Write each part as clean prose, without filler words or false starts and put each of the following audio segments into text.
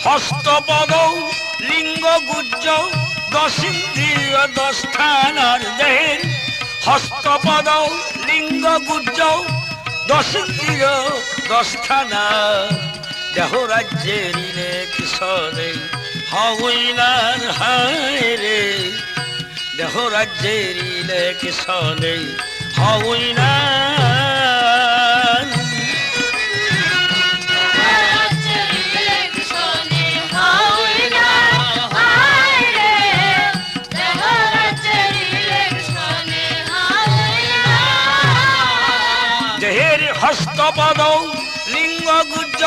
হস্তপদ লিঙ্গ গুজ্জ দশিন্দ্রিয় দশথানার দেহের হস্তপদ লিঙ্গ গুজ্জ দশিন্দ্রিয় দশথানা দেহ রাজ্যের কিশোরে হইলার হায় রে দেহ রাজ্যের কিশোরে হইলার হস্তপদ লিঙ্গ গুজ্জ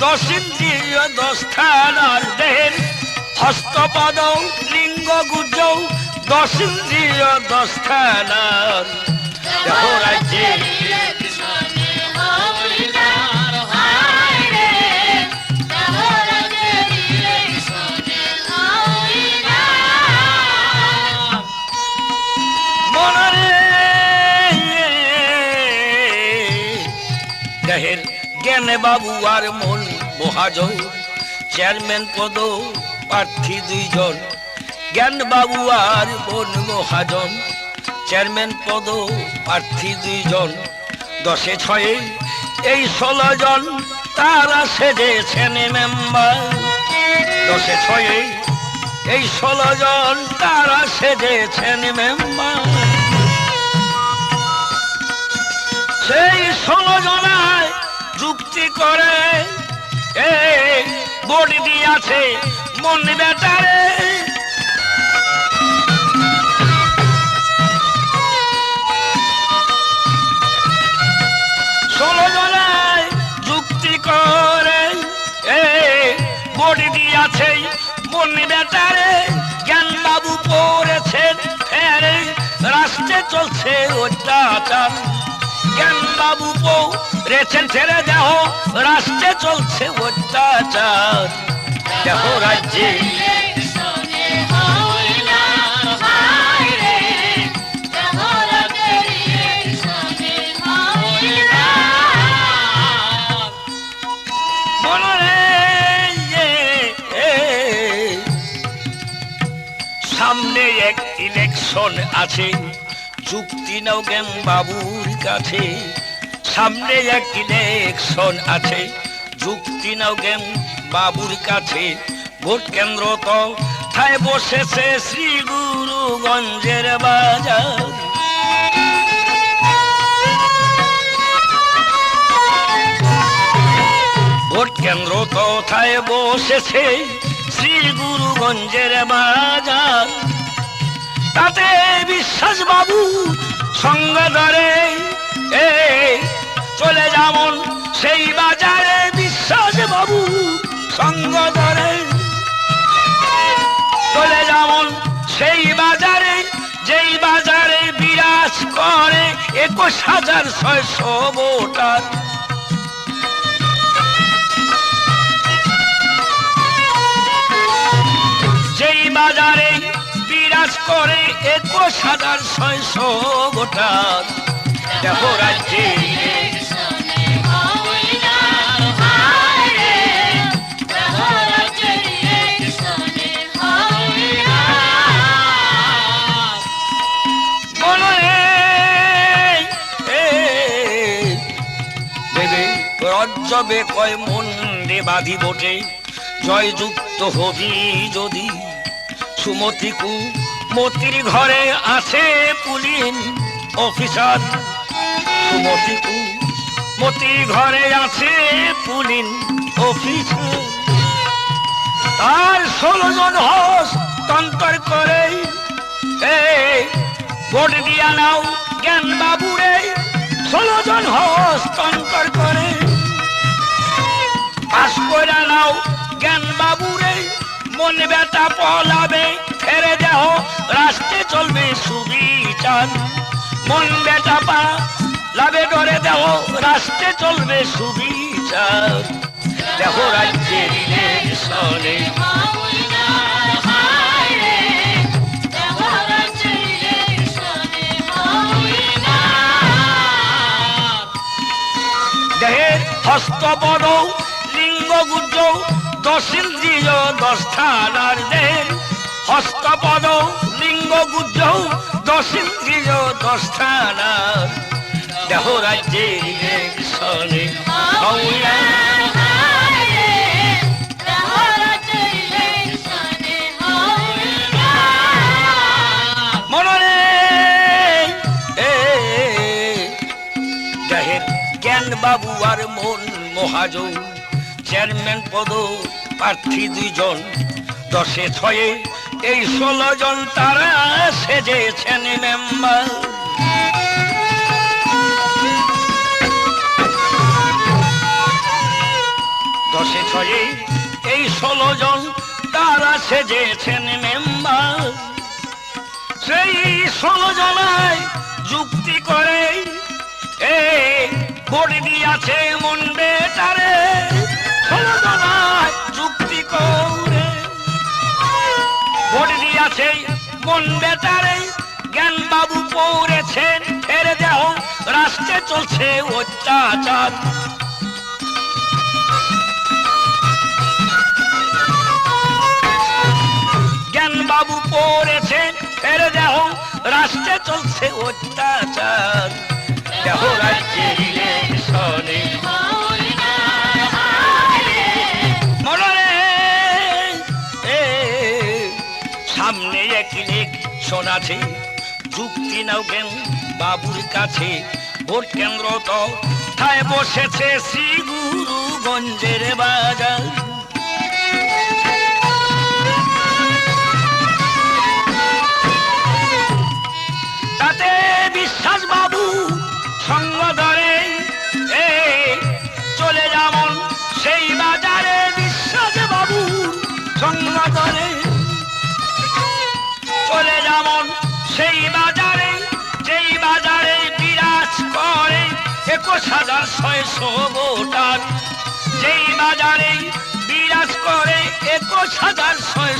দশিন্দ্রিয় দশথানার দেহের হস্তপদ লিঙ্গ গুজ্জ দশিন্দ্রিয় দশথানার দেহ রাজ্যের দেহের জ্ঞানে বাবু আর মন মহাজন চেয়ারম্যান পদ প্রার্থী দুইজন জ্ঞান বাবু আর মন মহাজন চেয়ারম্যান পদ প্রার্থী দুইজন 10-6 এই 16 জন তারা সেজেছেন মেম্বার 10-6 এই 16 জন তারা সেজেছেন মেম্বার সেই 16 জনায় যুক্তি করে ভোট দিয়াছে মন বেটারে 16 জনায় যুক্তি করে ভোট দিয়াছে মন বেটারে জ্ঞান বাবু পড়েছেন ফেরে রাস্তায় চলছে অত্যাচার জ্ঞান বাবু পড়েছেন ছেড়ে দেহ রাস্তায় চলছে অত্যাচার দেহ রাজ্যে সামনে এক ইলেকশন আছে যুক্তি নাও জ্ঞান বাবুর কাছে সামনে এক ইলেকশন আছে যুক্তি নাও জ্ঞান বাবুর কাছে ভোট কেন্দ্র তো ঠায় বসেছে শ্রী গুরুগঞ্জের বাজার ভোট কেন্দ্র তো ঠায় বসেছে শ্রী গুরুগঞ্জের বাজার তাতে বিশ্বাস বাবু সঙ্গে ধরে চলে যেমন সেই বাজারে বিশ্বাস বাবু সঙ্গ ধরে চলে যেমন সেই বাজারে যেই বাজারে বিরাজ করে 21,600 ভোটার যেই বাজারে বিরাজ করে 21,600 ভোটার দেহ রাজ্যে রজ্জবে কয় মন্ডে বাঁধি বটে জয়যুক্ত হবি যদি সুমতি মতির ঘরে আছে পুলিশ অফিসার সুমতি মতির ঘরে আছে পুলিশ অফিসার তার 16 জন হস্তান্তর করে ভোট দিয়া নাও জ্ঞান বাবুরে 16 জন হস্তান্তর করে পাস করে নাও জ্ঞান বাবুরে মন বেটা পলাবে ফেরে দেহ রাস্তায় চলবে সুবিচার মন বেটা পা লাভে ডরে দেহ রাস্তায় চলবে সুবিচার দেহ রাজ্যের ইলেকশনে দেহের হস্তপদ লিঙ্গ গুজ্জ দশ ইন্দ্রিয় দশ থানার দেহ হস্তপদ লিঙ্গ গুজ্জ দশ ইন্দ্রিয় দশ থানার দেহ রাজ্যের ইলেকশনে মনরে দেহের জ্ঞান বাবু আর মন মহাজন চেয়ারম্যান পদ প্রার্থী দুইজন দশে ছয়ে এই 16 জন তারা সেজেছেন মেম্বার দশে ছয়ে এই 16 জন তারা সেজেছেন মেম্বার সেই 16 জনায় যুক্তি করে ভোট দিয়াছে মন বেটারে 16 জনায় যুক্তি করে ভোট দিয়াছে মন বেটারে জ্ঞান বাবু পড়েছেন ফেরে দেহ রাষ্ট্রে চলছে অত্যাচার জ্ঞান বাবু পড়েছেন ফেরে দেহ রাষ্ট্রে চলছে অত্যাচার দেহ রাজ্যের ইলেকশনে মনরে সামনে এক ইলেকশন আছে যুক্তি নাও জ্ঞান বাবুর কাছে ভোট কেন্দ্র তো ঠায় বসেছে শ্রী গুরুগঞ্জের বাজার তাতে বিশ্বাস বাবু সঙ্গ ধরে চলে যেমন সেই বাজারে বিশ্বাস বাবু সঙ্গ ধরে চলে যেমন সেই বাজারে যেই বাজারে বিরাজ করে 21,600 ভোটার যেই বাজারে বিরাজ করে 21,600